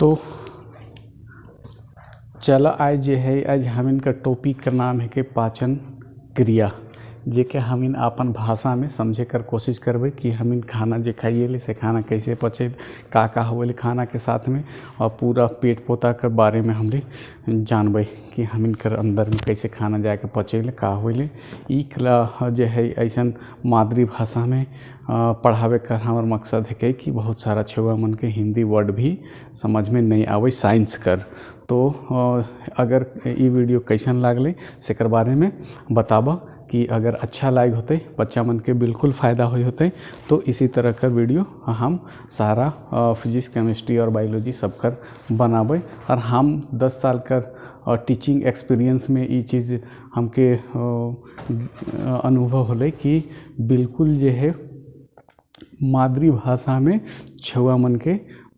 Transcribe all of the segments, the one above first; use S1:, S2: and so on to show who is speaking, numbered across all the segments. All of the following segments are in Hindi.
S1: तो चल आज जे है आज हमिन का टॉपिक का नाम है कि पाचन क्रिया, जे के हमिन अपन भाषा में समझे कर कोशिश करबे कि हमिन खाना जे खाइए से खाना कैसे पचे, का होले खाना के साथ में, और पूरा पेट पोता के बारे में हमरे जानबे कि हमिन कर अंदर में कैसे खाना जाके पचेले का होले। ई जे है ऐसा मातृभाषा में पढ़ावे कर हमार मकसद है कि बहुत सारा छुआ मन के हिंदी वर्ड भी समझ में नहीं आवे साइंस कर। तो अगर ये वीडियो कैसन लागले सेकर बारे में बताबा कि अगर अच्छा लाग होते बच्चा मन के बिल्कुल फ़ायदा होते तो इसी तरह का वीडियो हम सारा फिजिक्स केमिस्ट्री और बायोलॉजी सब कर बनाबे। और हम 10 साल कर टीचिंग एक्सपीरियंस में ये चीज़ हमके अनुभव होले कि बिल्कुल जे है मातृभाषा में छुआ मन के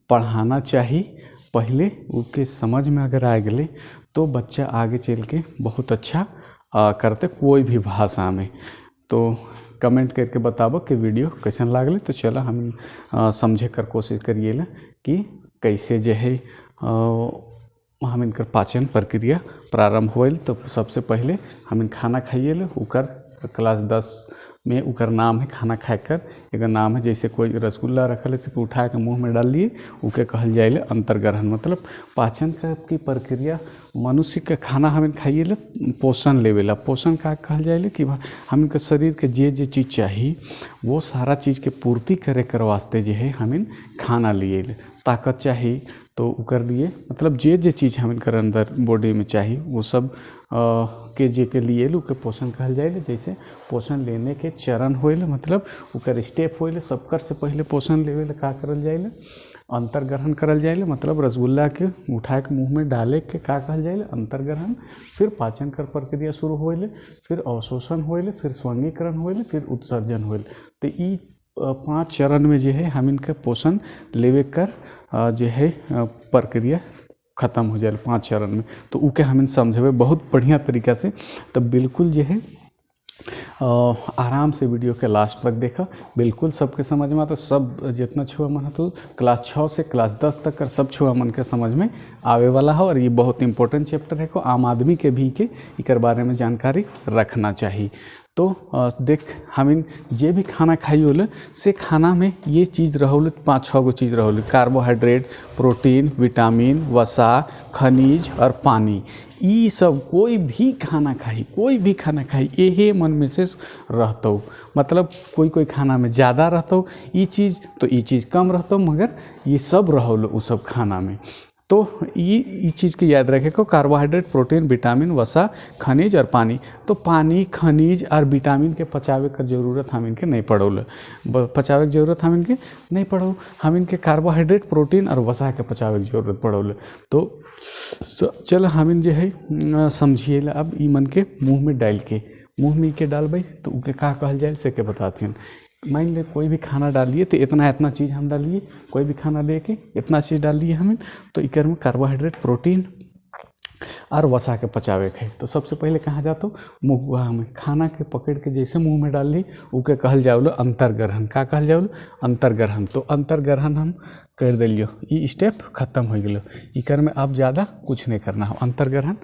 S1: पढ़ाना चाहिए। पहले उसके समझ में अगर आ गए तो बच्चा आगे चल के बहुत अच्छा करते कोई भी भाषा में। तो कमेंट करके बताबो कि वीडियो कैसन लागले। तो चलो हम समझे कर कोशिश करिए कि कैसे जे है हम इनकर पाचन प्रक्रिया प्रारंभ होल। तो सबसे पहले हम खाना खाइए उकर क्लास 10 में उकर नाम है खाना खाकर। एक नाम है जैसे कोई रसगुल्ला रखल से उठा के मुंह में डाल लिए उके कहल जाए अंतर्ग्रहण। मतलब पाचन की प्रक्रिया मनुष्य के खाना हमें खाइए पोषण लेवेला। पोषण का कहल जाए कि हम के शरीर के जे चीज़ चाहिए वो सारा चीज़ के पूर्ति करे कर वास्ते जो है हमें खाना लिए। ताकत चाहिए तो उकर लिए मतलब जे चीज़ हमें कर अंदर बॉडी में चाहिए वो सब के जे के लिए उके पोषण कहल जाए। जैसे पोषण लेने के चरण होइल मतलब उकर स्टेप होइल। सबकर से पहले पोषण लेवे का करल जाए अंतर्ग्रहण करल जाए। मतलब रसगुल्ला के उठा के मुँह में डाले के का कहल जाए अंतर्ग्रहण। फिर पाचन कर प्रक्रिया शुरू होइल, फिर अवशोषण होइल, फिर स्वंगीकरण होइल, फिर उत्सर्जन होइल। तो ये 5 चरण में जो है हम इनका पोषण लेवे कर जो है प्रक्रिया ख़त्म हो जाए 5 चरण में। तो उके हमें समझे बहुत बढ़िया तरीका से। तो बिल्कुल जो है आराम से वीडियो के लास्ट तक देखा, बिल्कुल सबके समझ में आता। सब जितना छुआ मन है तो क्लास 6 से क्लास 10 तक कर सब छुआ मन के समझ में आवे वाला है। और ये बहुत इंपॉर्टेंट चैप्टर है को आम आदमी के भी के इकर बारे में जानकारी रखना चाहिए। तो देख हमिन जे भी खाना खाई होले से खाना में ये चीज़ रहोले 5-6 गो चीज़ रहोले। कार्बोहाइड्रेट, प्रोटीन, विटामिन, वसा, खनिज और पानी। ये सब कोई भी खाना खाई यही मन में से रहता। मतलब कोई खाना में ज़्यादा रहता ये चीज़ तो ये चीज़ कम रहता, मगर ये सब रहोले उस सब खाना में। तो ये चीज़ के याद रखे को कार्बोहाइड्रेट, प्रोटीन, विटामिन, वसा, खनिज और पानी। तो पानी, खनिज और विटामिन के पचावे कर जरूरत हम इनके नहीं पड़ोल। पचावे की जरूरत हम इनके नहीं पड़ो। हम इनके कार्बोहाइड्रेट, प्रोटीन और वसा के पचावे की जरूरत पड़ोल। तो चल हम इन जो है समझिए अब ई मन के मुँह में डाल के मुँह में के डालबे तो उके का कहल जाए से के बताती हूँ। मान ले कोई भी खाना डालिए तो इतना चीज़ हम डालिए, कोई भी खाना लेके इतना चीज़ डालिए हमें। तो इकर में कार्बोहाइड्रेट, प्रोटीन और वसा के पचावे के। तो सबसे पहले कहाँ जातो मुँह में खाना के पकड़ के जैसे मुँह में डाल ली उके कहल जाओ अंतर्ग्रहण। का कहल जाओ अंतर्ग्रहण। तो अंतर्ग्रहण हम कर दिलियो, ये स्टेप खत्म हो गलो। इकर में अब ज़्यादा कुछ नहीं करना हो। अंतर्ग्रहण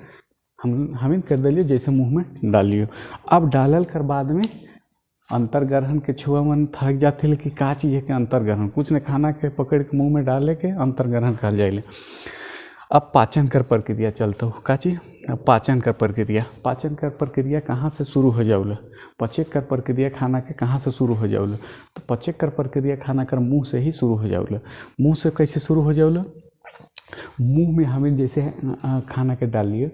S1: हमें कर दिलियो जैसे मुँह में डालियो। अब डालल कर बाद में अंतर्ग्रहण के छुआ मन थक जाते लेकिन का चीज़ है कि अंतर्ग्रहण कुछ ने खाना के पकड़ के मुँह में डाले के अंतर्ग्रहण कहल जाए। अब पाचन कर प्रक्रिया चलता हो का चीज़ पाचन कर प्रक्रिया कहाँ से शुरू हो जाओल। पचक कर प्रक्रिया खाना के कहाँ से शुरू हो जाओल। तो पचक कर प्रक्रिया खाना कर मुँह से ही शुरू हो जाओल। मुँह से कैसे शुरू हो जाओल, मुँह में हमें जैसे खाना के डालिए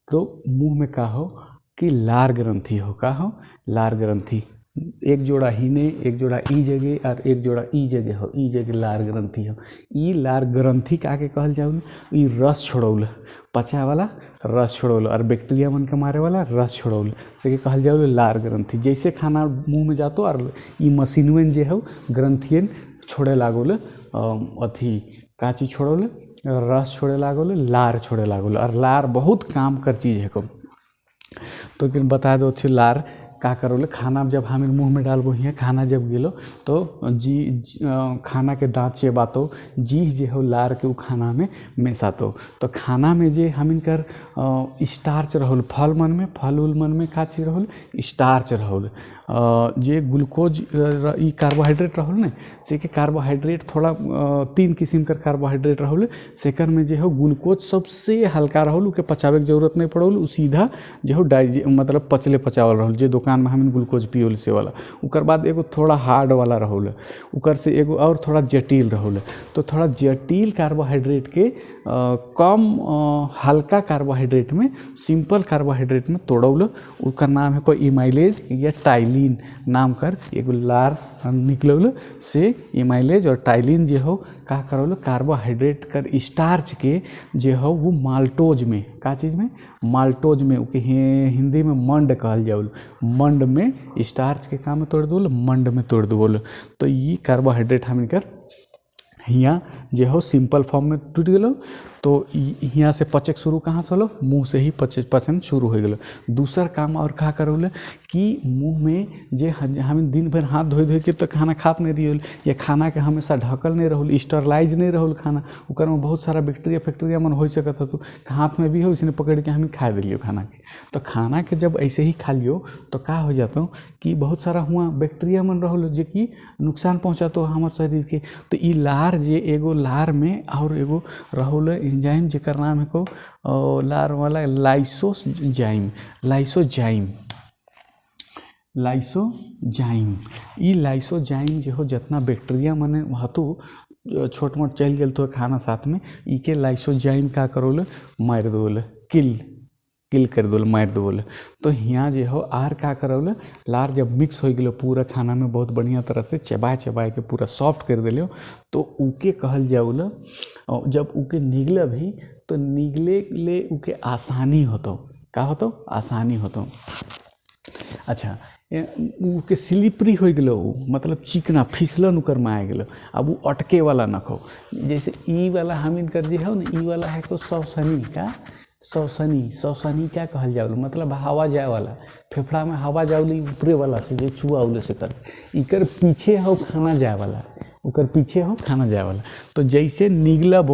S1: तो मुँह में का हो कि लार ग्रंथि हो। का हो लार ग्रंथि, एक जोड़ा हीने एक जोड़ा ई जगह और एक जोड़ा ई जगह हो। ई जगह लार ग्रंथि हो। ई लार ग्रंथि का के कहल जाओल। ई रस छोड़ौल, पचा वाला रस छोड़ौल और बैक्टीरिया मन के मारे वाला रस छोड़ौल से के कहल जाओल लार ग्रंथि। जैसे खाना मुँह में जातो और ई मशीनवन जे हो ग्रंथियन छोड़े लागोल अथी का चीज़ छोड़ौल रस छोड़े लागोल, लार छोड़े लागोल। और लार बहुत काम कर चीज़ है को। तो बता दो लार का करोले खाना जब हमें मुँह में डालबो हियाँ खाना जब गेलो तो खाना के दाँत चेबातो जीह जे हो लार के उ खाना में मेसातो। तो खाना में जे हमिन कर स्टार्च रहल फल मन में फल उल मन में का चीज रहल स्टार्च रहल जे ग्लूकोज ई कार्बोहाइड्रेट रहल ने से के कार्बोहाइड्रेट थोड़ा 3 किस्म कर कार्बोहाइड्रेट रहल सेकर में जे हो ग्लूकोज सबसे हल्का रहल उके पचावे के जरूरत नहीं पड़ल उ सीधा जे हो मतलब पचले पचावल रहल जे दुकान में हमें ग्लूकोज पियोल से वाला। उकर बाद एगो थोड़ा हार्ड वाला रहल उकर से एगो और थोड़ा जटिल रहल। तो थोड़ा जटिल कार्बोहाइड्रेट के कम हल्का कार्बोहाइड्रेट में सिंपल कार्बोहाइड्रेट में तोड़ौल उकर नाम है कोई इमाइलेज या टाइलिन नाम कर एगो लार निकलौल से इमाइलेज और टाइलिन जे हो का करौल कार्बोहाइड्रेट कर स्टार्च के जे हो वो माल्टोज में का चीज़ में माल्टोज में उके हिंदी में मंड कहल जाउल मंड में स्टार्च के काम में तोड़ दोल मंड में तोड़ दोल। तो ये कार्बोहाइड्रेट हम कर हियाँ जे हो सिंपल फॉर्म में टूट गलो तो हियाँ से पचक शुरू कहाँ से होलो मुँह से ही पचन शुरू हो गलो। दूसर काम और का करोले कि मुँह में जे हम दिन भर हाथ धोए के तो खाना खात नहीं रही या खाना के हमेशा ढकल नहीं रहल स्टरलाइज नहीं रहल खाना उकर में बहुत सारा बैक्टीरिया मन हो सकत हो हाथ में भी हो इसने पकड़ के हम खा दिलियो खाना के। तो खाना के जब ऐसे ही खा लियो तो का हो जाता कि बहुत सारा हुआ बैक्टीरिया मन रहल जो कि नुकसान पहुँचातो हमारे शरीर के। तो ई लार जे एगो लार में और एगो रहल एंजाइम जेकर नाम है को लार वाला लाइसोजाइम ई लाइसोजाइम जो हो जितना बैक्टीरिया मने हतु छोट मोट चल गल तो खाना साथ में इके लाइसोजाइम का करोल मार दोल किल कर दोल मार दोल। तो हियाँ जे हो आर का करौल लार जब मिक्स हो गलो पूरा खाना में बहुत बढ़िया तरह से चबाए के पूरा सॉफ्ट कर दिलो तो उके कहल जाउल जब उके निगल भी तो निगले ले उके आसानी होतो का होतो आसानी होतो। अच्छा उके स्लिपरी हो गलो मतलब चिकना फिसलन उकर में आ गलो अब वो अटके वाला न खो जैसे ई वाला हमिन कर जे हो ना ई वाला है को सौसनी क्या कहल जाओ मतलब हवा जाए वाला फेफड़ा में हवा जाओली ऊपरे वाला से जो छुआ उले से कर इकर पीछे हो खाना जाए वाला उकर पीछे हो खाना जाए वाला। तो जैसे निगलब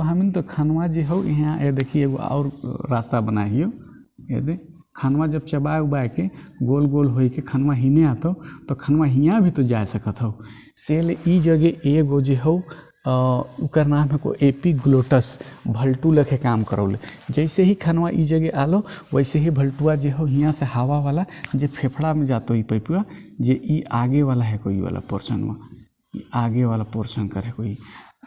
S1: हमिन तो खानवा जे हो यहाँ ये देखिए एगो और रास्ता बनाइयो ये दे खानवा जब चबाए उबाए के गोल गोल हो के खानवा हिने आतो तो खानवा हियाँ भी तो जा सकत हो से ले ई जगह एगो जे हो उकर नाम है को एपिग्लोटस भल्टू लखे काम करौले। जैसे ही खानवा ई जगह आलो वैसे ही भल्टुआ जे हो हियाँ से हवा वाला जे फेफड़ा में जातो ई पैपुआ जे ई आगे वाला है कोई वाला पोर्शन में आगे वाला पोर्शन करे कोई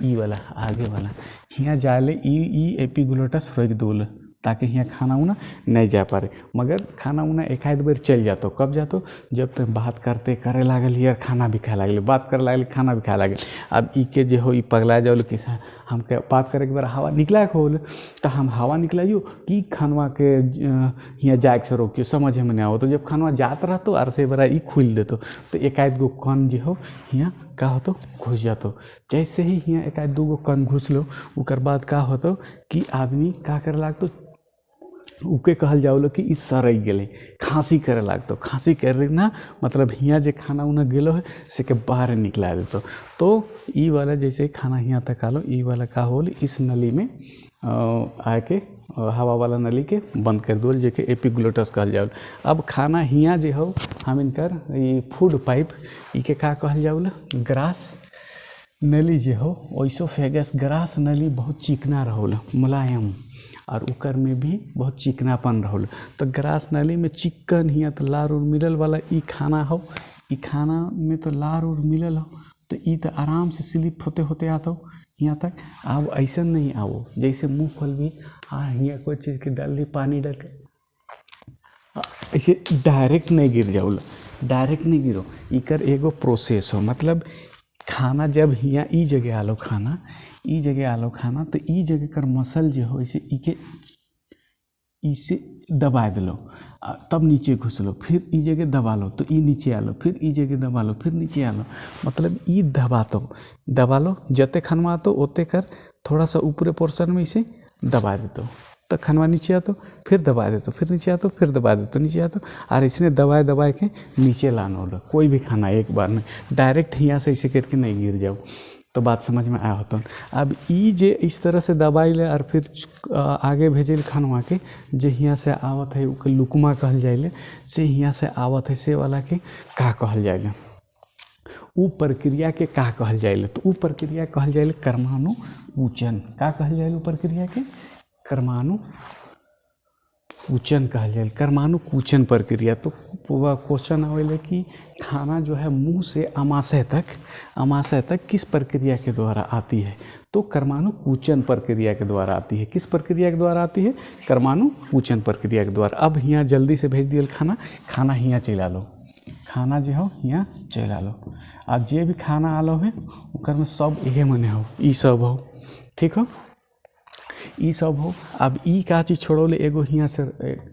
S1: ई वाला आगे वाला हियाँ जाले ई एपिग्लोटस रोक दोल ताकि यहाँ खाना उना नहीं जा पारे मगर खाना उना एक आध बार चल जातो कब जातो जब तक बात करते करे लागल यार खाना भी खाए लागल बात करे लागल खाना भी खाए लागल। अब ई के जे हो ई पगला जाओ कि हम के बात करे के बार हवा निकला होल तो हम हवा निकलाइयो कि खानवा के यहाँ जाए से रोकियो समझ में नहीं आओ। तो जब खानवा जात रहतो और से बड़ा ई खुल देतो तो एक आध गो कन जे हो यहाँ का होतो घुस जातो। जैसे ही यहाँ एक आध 2 गो कन घुसलो उकर बाद का होतो कि आदमी का करे लागतो उके कहल जाओ कि इस सरई गेले खांसी करे लागतो खांसी करे ना मतलब हियाँ जे खाना उना गेलो है से के बाहर निकला देतो। तो ई वाला जैसे खाना हियाँ तक आलो ई वाला का होल इस नली में आके हवा वाला नली के बंद कर दोल जे के एपिग्लोटस कहल जाओ। अब खाना हियाँ जे हो हम इनकर ई फूड पाइप ई के का कहल जाओ ग्रास नली जे हो ओइसोफेगस ग्रास नली बहुत चिकना रहोल मुलायम और उकर में भी बहुत चिकनापन रहल। तो ग्रास नली में चिकन हियाँ तो लार उर मिलल वाला ई खाना हो ई खाना में तो लार उर मिलल हो तो ई तो आराम से स्लिप होते होते आतो यहाँ तक। अब ऐसा नहीं आओ जैसे मुँह खोल भी हियाँ कोई चीज़ के डाल दी पानी डाल के ऐसे डायरेक्ट नहीं गिर जाओ डायरेक्ट नहीं गिरो इकर एगो प्रोसेस हो मतलब खाना जब हियाँ ई जगह आलो खाना तो ई जगह कर मसल जो हो इसे इके इसे दबा दिलो तब नीचे घुसलो फिर ई जगह दबा लो तो ई नीचे आलो फिर ई जगह दबा लो फिर नीचे आलो मतलब ई दबा लो जते खानवा आतो ओते कर थोड़ा सा ऊपरे पोर्शन में इसे दबा देतो तो खानवा नीचे आतो, फिर दबा देतो, फिर नीचे आतो, फिर दबा देतो, नीचे आतो, और इसने दबाए दबाए के नीचे लाना होगा। कोई भी खाना एक बार में डायरेक्ट यहाँ से ऐसे करके नहीं गिर जाओ। तो बात समझ में आया होता। अब ई जे इस तरह से दबाई ले और फिर आगे भेजे खानवा के जे यहाँ से आवत है उके लुकमा कहल जाइले, से यहाँ से आवत है से वाला के का कहल जाइले, उ प्रक्रिया के का कहल जाइले। तो उ प्रक्रिया कहल जाइले कर्माणु कूचन। का कहल जाइले उ प्रक्रिया के? कर्माणु कूचन कहल जाए, कर्माणु कूचन प्रक्रिया। तो क्वेश्चन आवेले कि खाना जो है मुंह से अमाशय तक किस प्रक्रिया के द्वारा आती है? तो कर्माणु कूचन प्रक्रिया के द्वारा आती है। किस प्रक्रिया के द्वारा आती है? कर्माणु कूचन प्रक्रिया के द्वारा। अब यहाँ जल्दी से भेज दिए खाना यहाँ चला लो, खाना जो हो यहाँ चला लो। अब जे भी खाना आलो है ओकर में सब इहे मने हो, ई सब हो, ठीक हो, ई सब हो। अब ई का चीज़ छोड़ोले एगो हियाँ से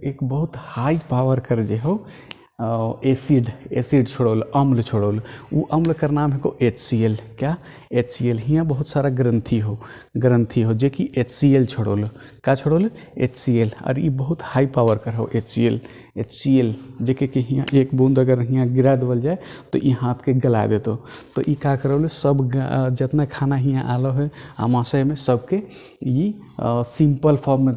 S1: एक बहुत हाई पावर कर जे हो एसिड छोड़ोल, अम्ल छोड़ोल, वो अम्ल का नाम है को HCl। क्या? HCl। हियाँ बहुत सारा ग्रंथि हो जे कि HCl छोड़ोल। का छोड़ोल? HCl। और ये बहुत हाई पावर कर हो HCl जेके कि हियाँ एक बूंद अगर हियाँ गिरा देवल जाए तो ये हाथ के गला देतो। तो ये का करोले सब जितना खाना हियाँ आलो है अमाशय में सबके ये सिंपल फॉर्म में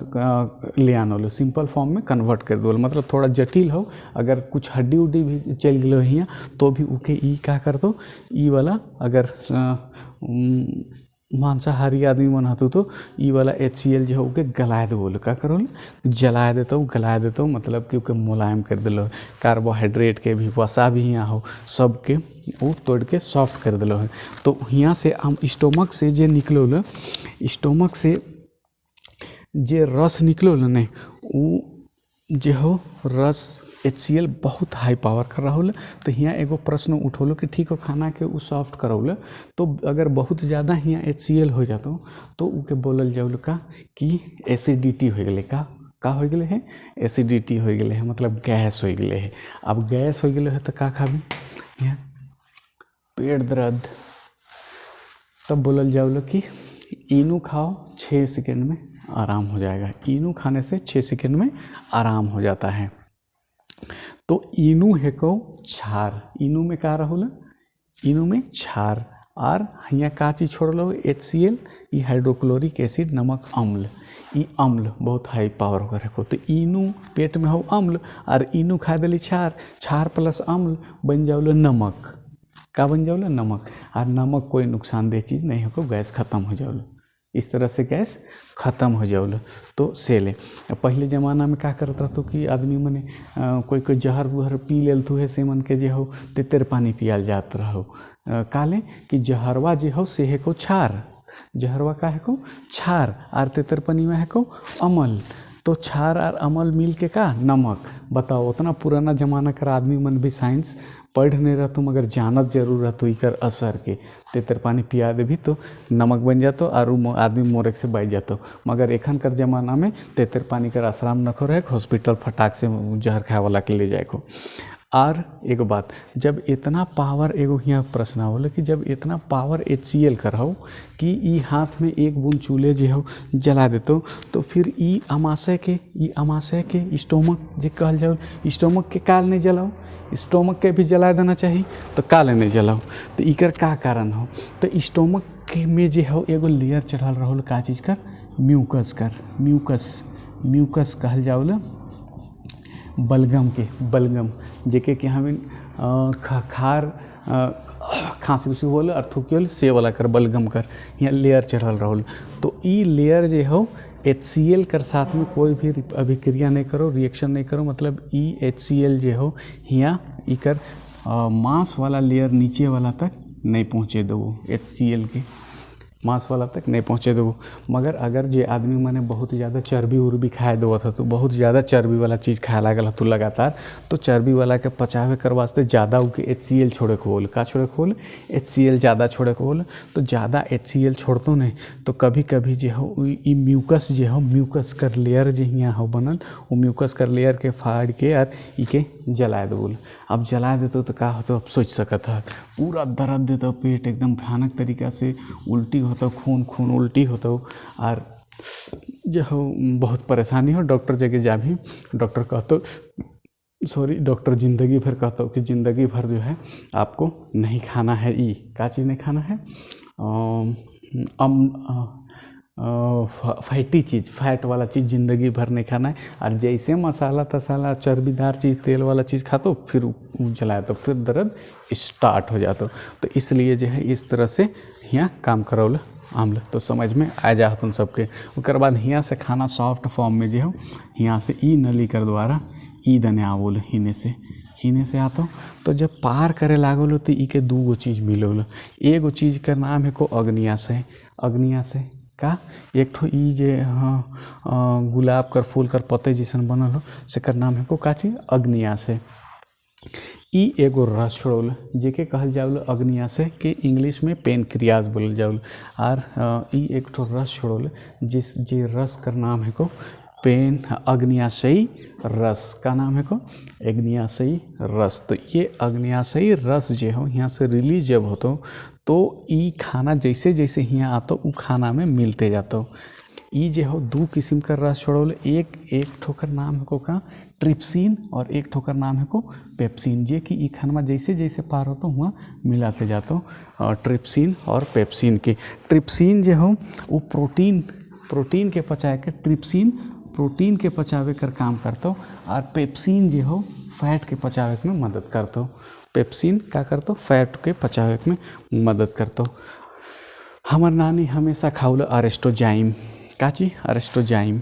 S1: ले आनो, सिंपल फॉर्म में कन्वर्ट कर दो। मतलब थोड़ा जटिल हो, अगर कुछ हड्डी उड्डी भी चल गलो हियाँ तो भी उके ई का कर दो, ई वाला अगर मांसाहारी आदमी मन हतो तो ई वाला HCl जो है गलाए दो। का करो? जलाए देता हूँ, गलाए देता हूँ, मतलब कि मुलायम कर दिलो। कार्बोहाइड्रेट के भी, वसा भी यहाँ हो, सब के वो तोड़ के सॉफ्ट कर दिलो है। तो यहाँ से हम स्टोमक से जे निकलो, स्टोमक से जे रस निकलो ने वो जे हो रस HCl बहुत हाई पावर कर रहा हो। तो यहाँ एगो प्रश्न उठोलो कि ठीक हो खाना के वो सॉफ्ट करोल, तो अगर बहुत ज़्यादा यहाँ HCl हो जातो तो उके बोलल जाओल का कि एसिडिटी हो गए। का हो गए है? एसिडिटी हो गए है, मतलब गैस हो गए है। अब गैस हो गए है तो का खाबी? यहाँ पेट दर्द। तब बोलल जाओल कि इनू खाओ 6 सेकंड में आराम हो जाएगा। इनू खाने से 6 सेकंड में आराम हो जाता है। तो इनू है को क्षार, इनू में का रहोला? इनू में क्षार। और यहाँ का चीज़ छोड़ लो HCl, ये हाइड्रोक्लोरिक एसिड, नमक, अम्ल। ये अम्ल बहुत हाई पावर होकर रखो। तो इनू पेट में हो अम्ल और इनू खा दिली क्षार, क्षार प्लस अम्ल बन जाओल नमक। का बन जाओल? नमक। और नमक कोई नुकसानदेह चीज़ नहीं हो, गैस ख़त्म हो जाओल। इस तरह से गैस ख़त्म हो जाओल। तो सेले पहले ज़माना में क्या करता तो कि आदमी मने कोई जहर वहर पी लेल तो है से मन के जे हो तेतर पानी पियाल जात रहो। काले कि जहरवा जे हो से है को क्षार, जहरवा का है को क्षार, और तेतर पानी में है को अमल। तो क्षार और अमल मिल के का नमक। बताओ उतना पुराना ज़माना कर आदमी मन भी साइंस पढ़ नहीं रहतो मगर जानत जरूर रहतो इकर असर के। तेतर पानी पिया दे भी तो नमक बन जातो और आदमी मोरे से बैठ जातो। मगर एखन कर जमाना में तेतर पानी कर आश्राम नखो रहे, हॉस्पिटल फटाक से जहर खाए वाला के ले जाए को। और एगो बात, जब इतना पावर, एगो यहाँ प्रश्न आवल कि जब इतना पावर HCl कर हो कि ई हाथ में एक बूंद चूल्हे जे हो जला देतो, तो फिर ई अमाशय के स्टोमक जे कहल जाओ, स्टोमक के काल नहीं जलाओ, स्टोमक के भी जला देना चाहिए। तो काले नहीं जलाओ, तो इकर का कारण हो? तो स्टोमक के में जे हो एगो लेयर चढ़ल रहो का चीज़ कर? म्यूकस कहल जाओल बलगम के, बलगम जेके कि हमें खांसी उसी होल और थूकियोल से वाला कर बलगम कर यहाँ लेयर चढ़ल रहो। तो ई लेयर जे हो HCl कर साथ में कोई भी अभिक्रिया नहीं करो, रिएक्शन नहीं करो, मतलब ई HCl जे हो यहाँ इकर मांस वाला लेयर नीचे वाला तक नहीं पहुँचे दो, HCl के मांस वाला तक नहीं पहुँचे दो। मगर अगर जे आदमी मैंने बहुत ज़्यादा चर्बी उर्बी खाए दो था, तो बहुत ज़्यादा चर्बी वाला चीज़ खाए लागल तो लगातार, तो चर्बी वाला के पचावे कर वास्ते ज़्यादा उके HCl छोड़े को बोल। का छोड़े को बोल? HCl ज़्यादा छोड़े को बोल। तो ज़्यादा HCl छोड़तो नहीं तो कभी कभी जे हो ई म्यूकस जे हो, म्यूकस कर लेयर जे यहाँ हो बनल, वो म्यूकस कर लेयर के फाड़ के और इके जलाए दो बोल। अब जलाए देते तो का होता? अब सोच सकता है, पूरा दर्द देता पेट एकदम भयानक तरीका से, उल्टी होता, खून उल्टी होता और जो हो बहुत परेशानी हो डॉक्टर जगह जा भी डॉक्टर कहते डॉक्टर ज़िंदगी भर कहता हो कि ज़िंदगी भर जो है आपको नहीं खाना है ई क्या चीज़ नहीं खाना है फैटी चीज़ फैट वाला चीज़ ज़िंदगी भर नहीं खाना है। और जैसे मसाला तसाला चर्बीदार चीज़ तेल वाला चीज़ खाते हो फिर जलाए तो फिर दर्द स्टार्ट हो जाता। तो इसलिए जो है इस तरह से यहाँ काम करौल आमल तो समझ में आ जा तुम सबके। उसके बाद यहाँ से खाना सॉफ्ट फॉर्म में जो हो यहाँ से ई नली कर द्वारा ई दने आवल हिने से आतो। तो जब पार करे लागल तो ई के दूगो चीज़ मिलोल। एगो चीज़ का नाम है को अग्नियाशय का एक ठो ई जे गुलाब कर फूल कर पत्ते जैसन बनल हो सेकर नाम है को का चीज अग्नियाशय। ई एगो रस छोड़ल जेके कहल जावल अग्नियाशय के इंग्लिश में पेनक्रियाज बोलल जावल। और ई एक ठो रस छोड़ल जे रस कर नाम है को अग्नियाशयी रस का नाम है को अग्नियाशयी रस। तो ये अग्नियाशयी रस जो हो यहाँ से रिलीज जब होतो तो ई खाना जैसे जैसे यहाँ आतो उ खाना में मिलते जातो। ई जो हो दो किस्म का रस छोड़ल एक ठोकर नाम है को का ट्रिप्सिन और एक ठोकर नाम है को पेप्सिन जे कि ई खाना जैसे जैसे पार होतो हुआ मिलाते जातो। ट्रिप्सिन और पेप्सिन के ट्रिप्सिन जो हो वो प्रोटीन के पचाए के ट्रिप्सिन प्रोटीन के पचावे कर काम करतो और पेप्सिन जो हो फैट के पचावे में मदद करतो। पेप्सिन क्या करतो फैट के पचावे में मदद करतो। हमार नानी हमेशा खाउल अरेस्टोजाइम का चीज अरेस्टोजाइम।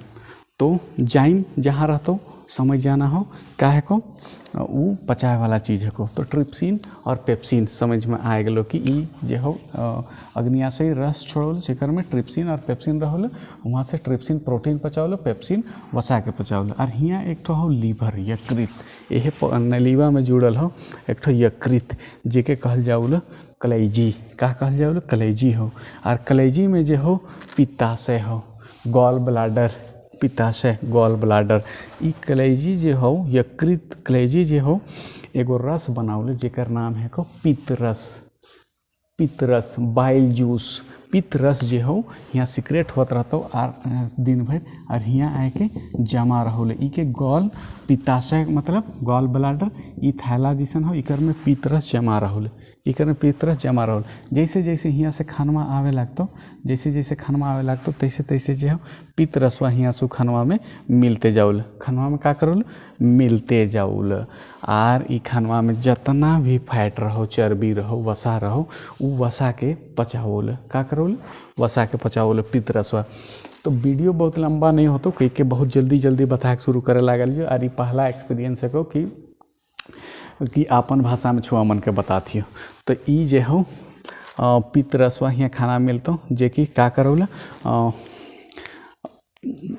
S1: तो जाइम जहाँ रहतो समझ जाना हो का है को वो पचाए वाला चीज़ है को। तो ट्रिप्सिन और पेप्सिन समझ में आए गलो कि ई जो हो अग्नियाशयी रस छोड़ल जेकर में ट्रिप्सिन और पेप्सिन रहल। वहाँ से ट्रिप्सिन प्रोटीन पचावल पेप्सिन वसा के पचावल। और हियाँ एक ठो हो लीवर यकृत यह नलीवा में जुड़ल हो एक ठो यकृत जेके कहल जाउल कलेजी का कहल जाउल कलेजी हो। और कलेजी में जो हो पित्ताशय हो गॉल ब्लाडर पित्ताशय गॉल ब्लाडर ई कलेजी जो हो यकृत कलेजी जो हो एगो रस बनावल जेकर नाम है को पित्तरस बाइल जूस पित्तरस जो हो यहाँ सिक्रेट होत रहता और दिन भर और यहाँ आए के जमा रहोल। ई के गॉल पित्ताशय मतलब गॉल ब्लाडर ई थैला जैसन हो इकर में पित्तरस जमा रहोल इकर में पित्तरस जमा रहल। जैसे जैसे यहाँ से खानवा आवे लगतो तैसे तैसे जो है पित्तरसवा यहाँ से खानवा में मिलते जाउल खानवा में का करल मिलते जाउल। और ई खानवा में जितना भी फैट रहो चर्बी रहो वसा रहो उ वसा के पचावल का करल वसा के पचावल पित्तरसवा। तो वीडियो बहुत लंबा नहीं होतो के बहुत जल्दी बता के शुरू करे लागल। और ई पहला एक्सपीरियंस है को कि आपन भाषा में छुआ मन के बताती हो। तो ई जे हो पित्तरसवा यहाँ खाना मिलतो जे कि का करौल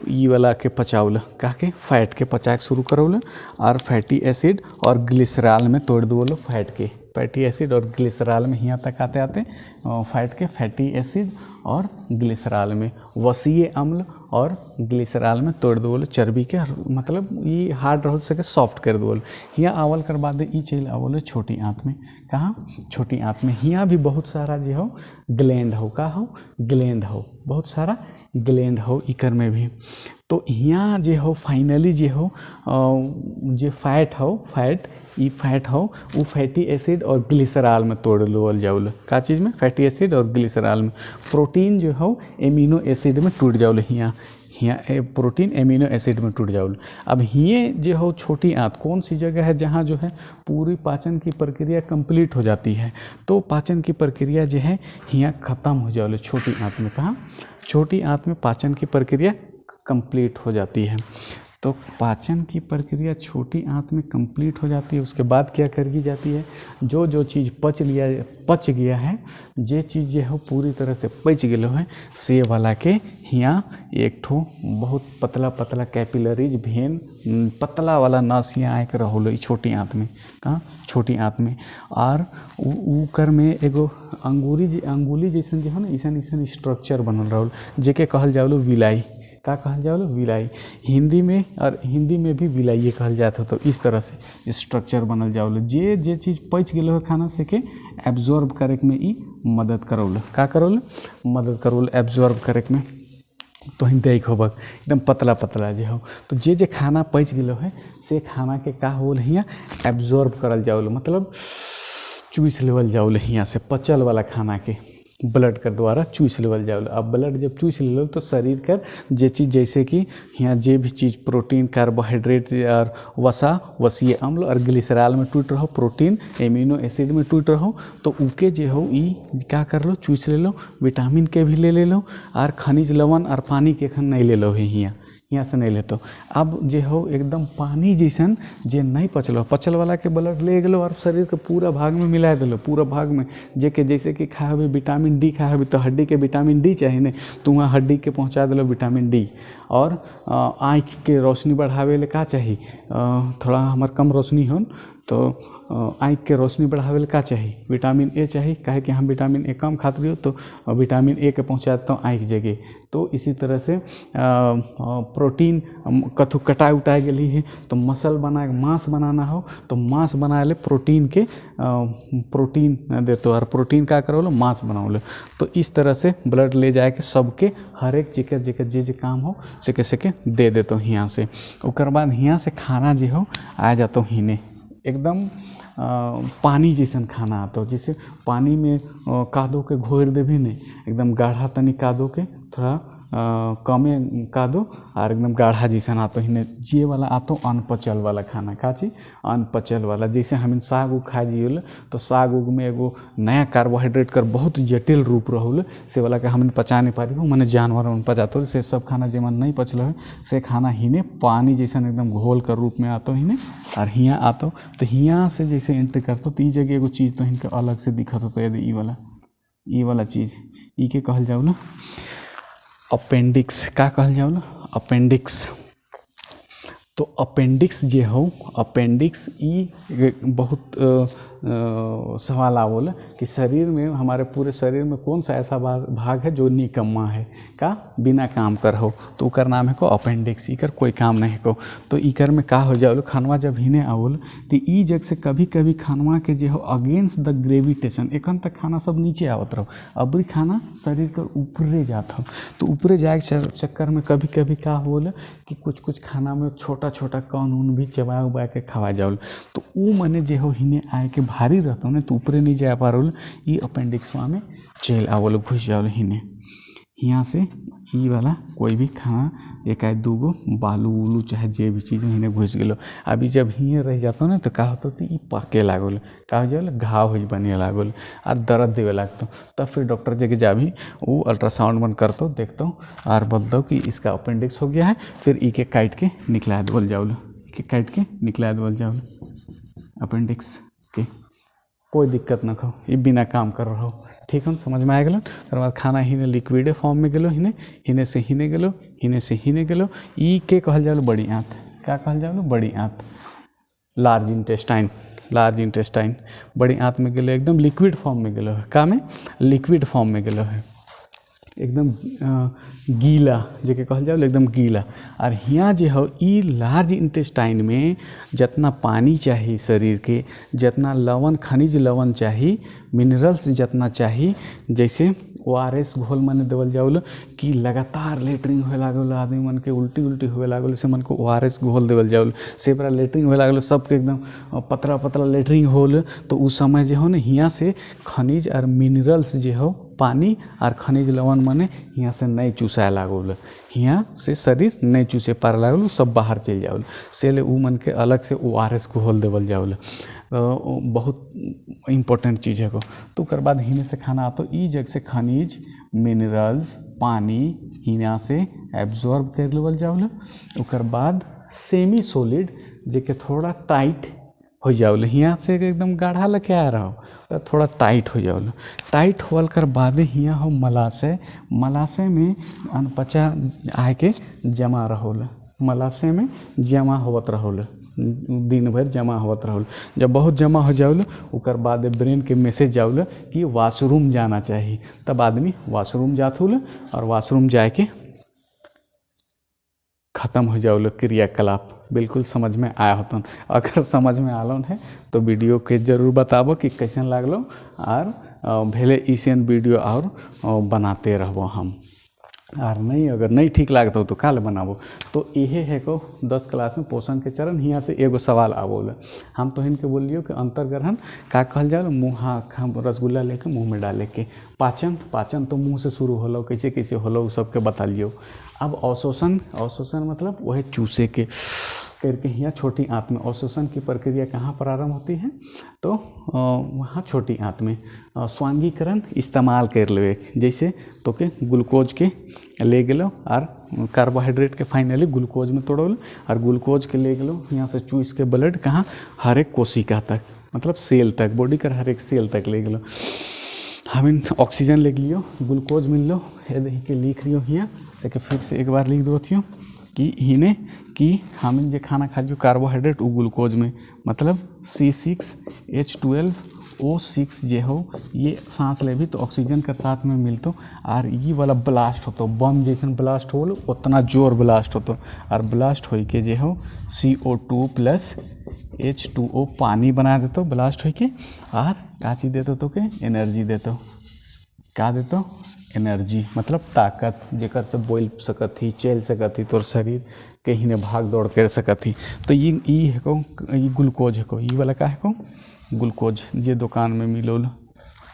S1: ई वाला के पचावल का के फैट के पचाए शुरू करौल। और फैटी एसिड और ग्लिसरॉल में तोड़ दो फैट के फैटी एसिड और ग्लिसरॉल में यहाँ तक आते फैट के फैटी एसिड और ग्लिसरॉल में वसीय अम्ल और ग्लिसरॉल में तोड़ दो चर्बी के मतलब ये हार्ड रह सके सॉफ्ट कर दो। यहाँ आवल कर बाद ई चल आवल छोटी आंत में कहाँ छोटी आंत में यहाँ भी बहुत सारा जो हो ग्लैंड हो का हो ग्लैंड हो बहुत सारा ग्लैंड हो इकर में भी। तो यहाँ जो हो फाइनली जो हो जो फैट ई फैट हो वो फैटी एसिड और ग्लिसरॉल में तोड़ लोल जाउल का चीज़ में फैटी एसिड और ग्लिसरॉल में। प्रोटीन जो हो एमिनो एसिड में टूट जाउल यहाँ प्रोटीन एमिनो एसिड में टूट जाउल। अब ये जो हो छोटी आंत कौन सी जगह है जहाँ जो है पूरी पाचन की प्रक्रिया कंप्लीट हो जाती है। तो पाचन की प्रक्रिया जो है यहाँ ख़त्म हो जाउल छोटी आंत में कहाँ छोटी आंत में पाचन की प्रक्रिया कंप्लीट हो जाती है। तो पाचन की प्रक्रिया छोटी आंत में कंप्लीट हो जाती है। उसके बाद क्या करी जाती है जो चीज़ पच गया है जे चीज़ जो है पूरी तरह से पच गए है से वाला के यहाँ एक ठो बहुत पतला कैपिलरीज भेन पतला वाला नस यहाँ आके रहोल छोटी आंत में कहाँ छोटी आंत में। और ऊकर में एगो अंगुली जैसन जो है ना ऐसा स्ट्रक्चर बनल रहोल जेके कहल जाओ विलाई का कहल जाओ विलाई हिंदी में भी विलाइए कहल जाता। तो इस तरह से स्ट्रक्चर बनल जाओ जे चीज़ पच गए हो खाना से के एब्जॉर्ब करे में ई मदद करौल का करौल मदद करौल एब्जॉर्ब करे में। तो ही देख होबक एकदम पतला पतला जे हो। तो जे खाना पच गलो है से खाना के का होल हियाँ एब्जॉर्ब करल जाओल, मतलब चूस लेवल जाओल हियाँ से पचल वाला खाना के ब्लड के द्वारा चूस लेवल जाओल। अब ब्लड जब चूस लेवल तो शरीर कर जे चीज़ जैसे कि यहाँ जे भी चीज़ प्रोटीन कार्बोहाइड्रेट और वसा वसीय अम्ल और ग्लिसरॉल में टूट रहो, प्रोटीन एमिनो एसिड में टूट रहो, तो उके जे हो ई क्या कर लो चूस ले लो, विटामिन के भी ले लो और खनिज लवण और पानी के खन नहीं ले लो है यहाँ से नहीं लेतो। अब जे हो एकदम पानी जैसन जे नहीं पचल वाला के ब्लड ले गलो और शरीर के पूरा भाग में मिला दिलो, पूरा भाग में जे के जैसे कि खाए हुए विटामिन डी खाए हुए तो हड्डी के विटामिन डी चाहिए नहीं, तो वहाँ हड्डी के पहुँचा दिलो विटामिन डी। और आँख के रोशनी बढ़ावे ले का चाहिए, थोड़ा हमार कम रोशनी हो तो आँख के रोशनी बढ़ावे ले का चाहिए, विटामिन ए चाहिए, काहे कि हम विटामिन ए कम खाते रहियो तो विटामिन ए के पहुँचा देता हूँ आँख जगह। तो इसी तरह से प्रोटीन कथु कटाई उटाई गई है तो मसल बना मांस बनाना हो तो मांस बना ले प्रोटीन के प्रोटीन देते और प्रोटीन का करो लो मांस बनाओ लो। तो इस तरह से ब्लड ले जाए के सबके हर एक जेकर जे काम हो से दे देते हो यहाँ से। ओकर बाद यहाँ से खाना जो हो आ जाता हो हिने एकदम पानी जैसन खाना आता हो, जैसे पानी में कादो के घोर दे भी नहीं, एकदम गाढ़ा तनी कादो के थोड़ा कमे कादो और एकदम गाढ़ा जैसन आतो ही जे वाला आतो अनपचल वाला खाना का चीज अनपचल वाला। जैसे हम साग उग खा जियल तो साग उग में एगो नया कार्बोहाइड्रेट कर बहुत जटिल रूप रहल से वाला के हमने पचा नहीं पारी हो, मैंने जानवर में पचाते से सब खाना जे मन नहीं पचल है से खाना हिने पानी जैसन एकदम घोल कर रूप में आतो हिने और हियाँ आतो। तो हियाँ से जैसे एंट्री करते तो ई जगह एगो चीज़ तो इनका अलग से दिखत हो, तो यदि ई वाला चीज़ ई के कहल जाओ ना अपेंडिक्स, का कहल जाओ ना अपेंडिक्स। तो अपेंडिक्स जे हो अपेंडिक्स ई बहुत सवाल आवल कि शरीर में हमारे पूरे शरीर में कौन सा ऐसा भाग है जो निकम्मा है का बिना काम कर हो, तो उकर नाम है को अपेंडिक्स, इकर कोई काम नहीं को। तो इकर में का हो जाओ खानवा जब हिने आवल तो ई जग से कभी कभी खानवा के जो हो अगेंस्ट द ग्रेविटेशन एखन तक खाना सब नीचे आवत रहो, अबरी खाना शरीर कर ऊपरे जात हो। तो ऊपरे जाए के चक्कर में कभी कभी का होल कि कुछ खाना में छोटा छोटा कौन उन भी चबा उबा के खवा जाओ, तो ऊ मने जे हो हिने आए के भारी रहता हूँ तो ऊपरे नहीं जा पा रहा, ये अपेंडिक्सवा में चल आवल घुस जाओ हिने। यहाँ से ई वाला कोई भी खाना एक आध दूगो बालू उलू चाहे जे भी चीज़ हिने घुस गलो। अभी जब हिये रह जाता ना तो का होता तो ये पाके लागल, का हो जाए घाव हो बने लागल और दर्द देवे लगता। तब फिर डॉक्टर जगह जा भी वो अल्ट्रासाउंड बन करता देखता हूँ और बोलता कि इसका अपेंडिक्स हो गया है, फिर ई के काट के निकला देवल जाओ, के काट के निकला देवल जाओ अपेंडिक्स के। कोई दिक्कत न हो, ये बिना काम कर रहा हो, ठीक है समझ में आ गलो। फिर बाद खाना हिने लिक्विड फॉर्म में गलो, हिने से हिने गलो, हिने से हिने गलो। ई के कहल जाओ बड़ी आंत, क्या कहल जाओ बड़ी आंत, लार्ज इंटेस्टाइन बड़ी आंत में गलो, एकदम लिक्विड फॉर्म में गलो है, का में लिक्विड फॉर्म में गलो है, एकदम गीला जेके कहल जाओ एकदम गीला। और यहाँ जे हो ई लार्ज इंटेस्टाइन में जितना पानी चाहिए शरीर के, जितना लवण खनिज लवण चाहिए, मिनरल्स जितना चाहिए, जैसे ORS घोल मन देवल जाओ कि लगातार लेटरिंग होए लागल आदमी मन के उल्टी होए लागल से मन को ORS घोल देवल जाओ से बड़ा लेटरिंग होए लागल सबके एकदम पतला लेटरिंग होल। तो उस समय जो हो ना यहाँ से खनिज और मिनरल्स जो हो पानी और खनिज लवण मने यहाँ से नहीं चूसाए लागल, यहाँ से शरीर नहीं चूसे पार लागल, सब बाहर चल जाओ से ले उ मन के अलग से ORS घोल देवल जाओ, बहुत इम्पोर्टेंट चीज़ है को। तो उसके बाद हिने से खाना तो ई जग से खनिज मिनरल्स पानी हिना से एब्जॉर्ब कर लेवल जाओ। उसके बाद सेमी सॉलिड जेके थोड़ा टाइट हो जाओ, यहाँ से एकदम गाढ़ा लेके आ रहा हो थोड़ा टाइट हो जाओ। टाइट होल कर बाद हियाँ हो मलाशय में अनपचा आए के जमा रहोल, मलाशय में जमा होवत रहोल, दिन भर जमा होवत रहोल। जब बहुत जमा हो जाओ उकर बाद ब्रेन के मैसेज जाओ कि वॉशरूम जाना चाहिए, तब आदमी वॉशरूम जात होल और वॉशरूम जाए के ख़त्म हो जाओ क्रियाकलाप। बिल्कुल समझ में आया होता। अगर समझ में आलन है तो वीडियो के जरूर बताबो कि कैसन लागलो और भेले इसन वीडियो और बनाते रहबो हम। और नहीं अगर नहीं ठीक लागत हो तो काल बनाबो। तो इहे है को 10 क्लास में पोषण के चरण। यहाँ से एगो सवाल आवोला, हम तो इनके बोलियो कि अंतर्ग्रहण का कहल जाए, मुँह रसगुल्ला लेके मुँह में डाले के। पाचन तो मुँह से शुरू होलो, कैसे कैसे होलो उ सबके बतालियो। अब अवशोषण मतलब वह चूसे के करके यहाँ छोटी आंत में। अवशोषण की प्रक्रिया कहाँ प्रारंभ होती है, तो वहाँ छोटी आंत में। स्वांगीकरण इस्तेमाल कर लेवे, जैसे तो के ग्लूकोज के ले गेलो और कार्बोहाइड्रेट के फाइनली ग्लूकोज में तोड़ो, और ग्लूकोज के ले गेलो यहाँ से चूस के ब्लड कहाँ, हर एक कोशिका तक, मतलब सेल तक, बॉडी का हर एक सेल तक ले गेलो। हम ऑक्सीजन ले लियो, ग्लूकोज मिल लो, ये के लिख रही हो यहाँ से, फिर से एक बार लिख दो थियो कि इन्हें कि हम जो खाना खा जो कार्बोहाइड्रेट वो ग्लूकोज में, मतलब C6H12O6 जे हो, ये सांस ले भी तो ऑक्सीजन के साथ में मिलतो, और ये वाला ब्लास्ट होतो, बम जैसन ब्लास्ट हो उतना जोर ब्लास्ट होतो, और ब्लास्ट हो के जे हो CO2 + H2O पानी बना देतो ब्लास्ट हो के, और का चीज़ देतो तो के एनर्जी देतो, का देतो एनर्जी, मतलब ताकत, जेकर से बोल सकत ही, चल सकत ही, तोर शरीर कहीं ने भाग दौड़ कर सकत ही। तो ये है को, ये ग्लूकोज है को, ये वाला का है को ग्लूकोज, जे दुकान में मिलो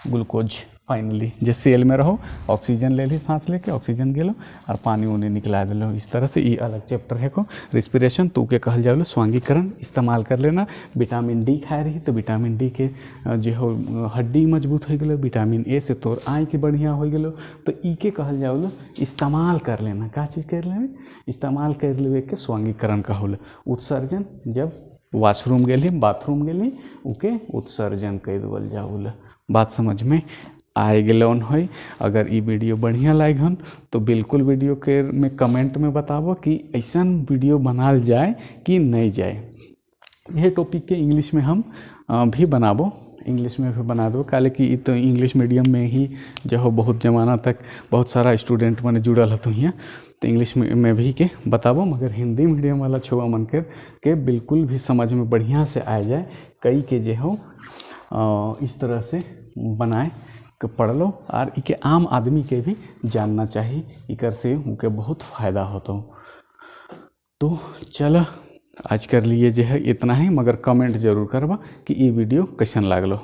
S1: ग्लूकोज। फाइनली जे सेल में रहो, ऑक्सीजन ले ली, सांस लेके ऑक्सीजन गेलो और पानी उन्हें निकला दिलो। इस तरह से ये अलग चैप्टर है को रिस्पिरेशन, तो के कहल जाओ स्वांगीकरण इस्तेमाल कर लेना। विटामिन डी खाए रही तो विटामिन डी के जो हो हड्डी मजबूत हो गलो, विटामिन ए से तोर आँख के बढ़िया हो गलो, तो ई के कहल जाओ इस्तेमाल कर लेना। का चीज़ कर लेना, इस्तेमाल कर लेवे के स्वांगीकरण कहल। उत्सर्जन जब वॉशरूम गेली, बाथरूम गेली, उके उत्सर्जन कर देवल जाओ। बात समझ में आए गेलन हो। अगर ये वीडियो बढ़िया लाग हन तो बिल्कुल वीडियो के में कमेंट में बताबो कि ऐसा वीडियो बनाल जाए कि नहीं जाए। यह टॉपिक के इंग्लिश में हम भी बनाबो, इंग्लिश में भी बना दो, काले कि तो इंग्लिश मीडियम में ही जो हो बहुत ज़माना तक बहुत सारा स्टूडेंट मैंने जुड़ल हतो यहाँ, तो इंग्लिश में भी के बताबो, मगर हिंदी मीडियम वाला छुआ मन के बिल्कुल भी समझ में बढ़िया से आ जाए, कई के जे हो इस तरह से बनाए के पढ़ लो। और इके आम आदमी के भी जानना चाहिए, इकर से उनके बहुत फ़ायदा होता। तो चलो आज कर लिए जो है इतना ही, मगर कमेंट जरूर करवा कि ये वीडियो कैसन लागलो।